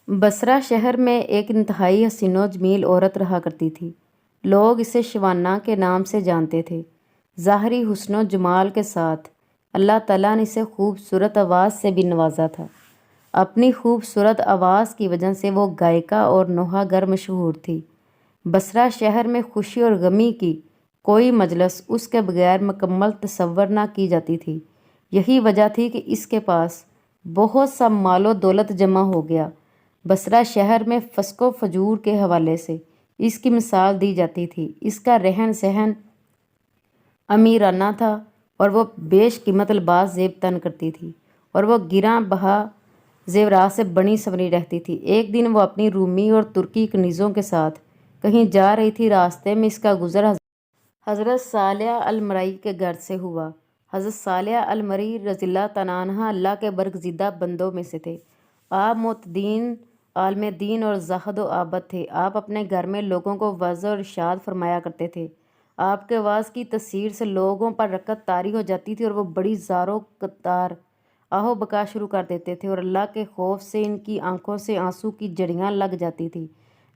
बसरा शहर में एक इंतहाई हसीनो जमील औरत रहा करती थी। लोग इसे शिवाना के नाम से जानते थे। ज़ाहरी हुस्नो जमाल के साथ अल्लाह ताला ने इसे खूबसूरत आवाज़ से भी नवाजा था। अपनी खूबसूरत आवाज़ की वजह से वो गायिका और नोहागर मशहूर थी। बसरा शहर में खुशी और गमी की कोई मजलिस उसके बगैर मुकम्मल तसव्वुर ना की जाती थी। यही वजह थी कि इसके पास बहुत सा मालो दौलत जमा हो गया। बसरा शहर में फस्को फजूर के हवाले से इसकी मिसाल दी जाती थी। इसका रहन सहन अमीराना था और वो बेशकीमत लिबास ज़ेब तन करती थी और वो गिरा बहा जेवरात से बनी संवरी रहती थी। एक दिन वो अपनी रूमी और तुर्की कनीज़ों के साथ कहीं जा रही थी। रास्ते में इसका गुजर हज़रत सालिया अल-मरई के घर से हुआ। हज़रत सालिया अल-मरई रज़ियल्लाहु तआला अन्हा अल्लाह के बरगज़ीदा बंदों में से थे। आप मुतदीन आलम दीन और ज़ाहद व आबद थे। आप अपने घर में लोगों को वज़ और इरशाद फरमाया करते थे। आपके वाज़ की तसीर से लोगों पर रकत तारी हो जाती थी और वो बड़ी ज़ारो कतार आहो बका शुरू कर देते थे और अल्लाह के खौफ से इनकी आंखों से आंसू की जड़ियाँ लग जाती थी।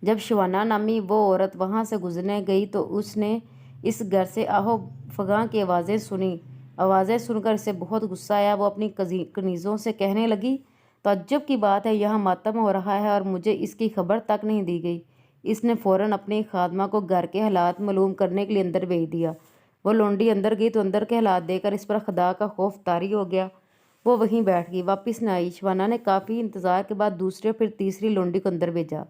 जब शिवाना नामी वो औरत वहाँ से गुजरने गई तो उसने इस घर से आहो फगां की आवाज़ें सुनी। आवाज़ें सुनकर इसे बहुत गुस्सा आया। वो अपनी कनीज़ों से कहने लगी, ताज्जुब की बात है, यहाँ मातम हो रहा है और मुझे इसकी खबर तक नहीं दी गई। इसने फ़ौरन अपनी खादमा को घर के हालात मालूम करने के लिए अंदर भेज दिया। वो लौंडी अंदर गई तो अंदर के हालात देखकर इस पर खुदा का खौफ तारी हो गया। वो वहीं बैठ गई, वापस न आई। शिवाना ने काफ़ी इंतज़ार के बाद दूसरे फिर तीसरी लौंडी को अंदर भेजा,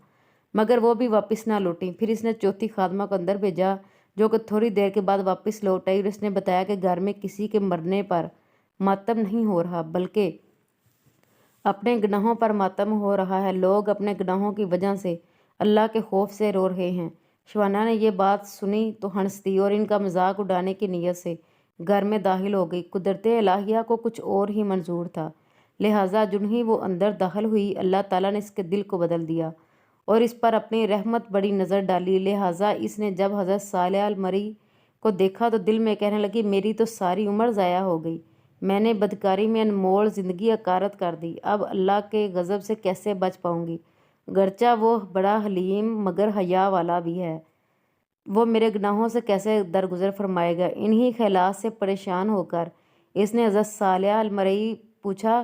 मगर वो भी वापस ना लौटी। फिर इसने चौथी खादमा को अंदर भेजा, जो कि थोड़ी देर के बाद वापस लौट आई और इसने बताया कि घर में किसी के मरने पर मातम नहीं हो रहा, बल्कि अपने गुनाहों पर मातम हो रहा है। लोग अपने गुनाहों की वजह से अल्लाह के खौफ से रो रहे हैं। शिवाना ने यह बात सुनी तो हंस दी और इनका मजाक उड़ाने की नीयत से घर में दाखिल हो गई। कुदरते इलाहिया को कुछ और ही मंजूर था, लिहाजा जुन ही वो अंदर दाखिल हुई, अल्लाह ताला ने इसके दिल को बदल दिया और इस पर अपनी रहमत बड़ी नज़र डाली। लिहाजा इसने जब हज़रत सालिया अल-मरई को देखा तो दिल में कहने लगी, मेरी तो सारी उम्र ज़ाया हो गई। मैंने बदकारी में अनमोल ज़िंदगी अकारत कर दी। अब अल्लाह के गज़ब से कैसे बच पाऊँगी? गर्चा वो बड़ा हलीम मगर हया वाला भी है, वो मेरे गुनाहों से कैसे दरगुजर फरमाएगा? इन्हीं ख्यालात से परेशान होकर इसने हज़रत सालिया अल-मरई पूछा,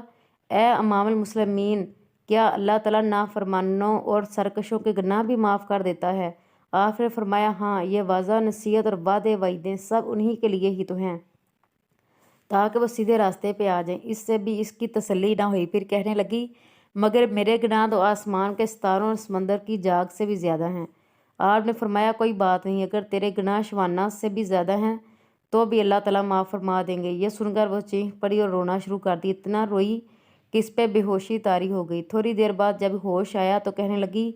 ए इमामुल मुस्लिमीन, क्या अल्लाह ताला नाफरमानों और सरकशों के गुनाह भी माफ़ कर देता है? आपने फरमाया, हाँ, ये वाज़ा नसीहत और वादे वाइदें सब उन्हीं के लिए ही तो हैं, ताकि वो सीधे रास्ते पे आ जाएं। इससे भी इसकी तसल्ली ना हुई। फिर कहने लगी, मगर मेरे गुनाह तो आसमान के सितारों और समंदर की जाग से भी ज़्यादा हैं। आपने फरमाया, कोई बात नहीं, अगर तेरे गुनाह शवाना से भी ज़्यादा हैं तो भी अल्लाह ताला माफ़ फरमा देंगे। ये सुनकर वो चीख पड़ी और रोना शुरू कर दी। इतना रोई कि इस पर बेहोशी तारी हो गई। थोड़ी देर बाद जब होश आया तो कहने लगी,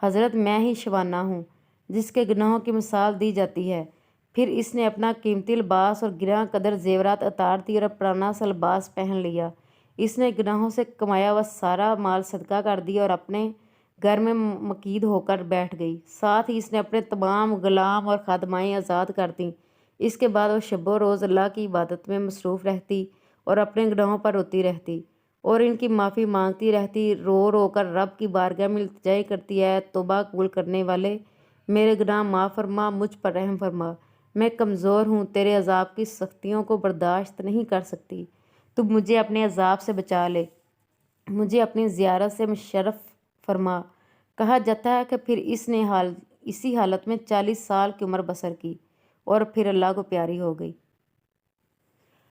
हज़रत, मैं ही शवाना हूँ जिसके गुनाहों की मिसाल दी जाती है। फिर इसने अपना कीमती लिबास और गिरा कदर जेवरात उतार दी और पुराना सा लिबास पहन लिया। इसने गुनाहों से कमाया हुआ सारा माल सदका कर दिया और अपने घर में मकीद होकर बैठ गई। साथ ही इसने अपने तमाम गुलाम और खादमाएँ आज़ाद कर दी। इसके बाद वो शबो रोज़ अल्लाह की इबादत में मसरूफ़ रहती और अपने गुनाहों पर रोती रहती और इनकी माफ़ी मांगती रहती। रो रो कर रब की बारगाह में इल्तिजा करती है, तौबा कबूल करने वाले, मेरे गुनाह माफ़ फरमा, मुझ पर रहम फरमा। मैं कमज़ोर हूँ, तेरे अज़ाब की सख्तियों को बर्दाश्त नहीं कर सकती। तू मुझे अपने अज़ाब से बचा ले, मुझे अपनी ज़ियारत से मुशर्रफ फरमा। कहा जाता है कि फिर इसने इसी हालत में 40 साल की उम्र बसर की और फिर अल्लाह को प्यारी हो गई।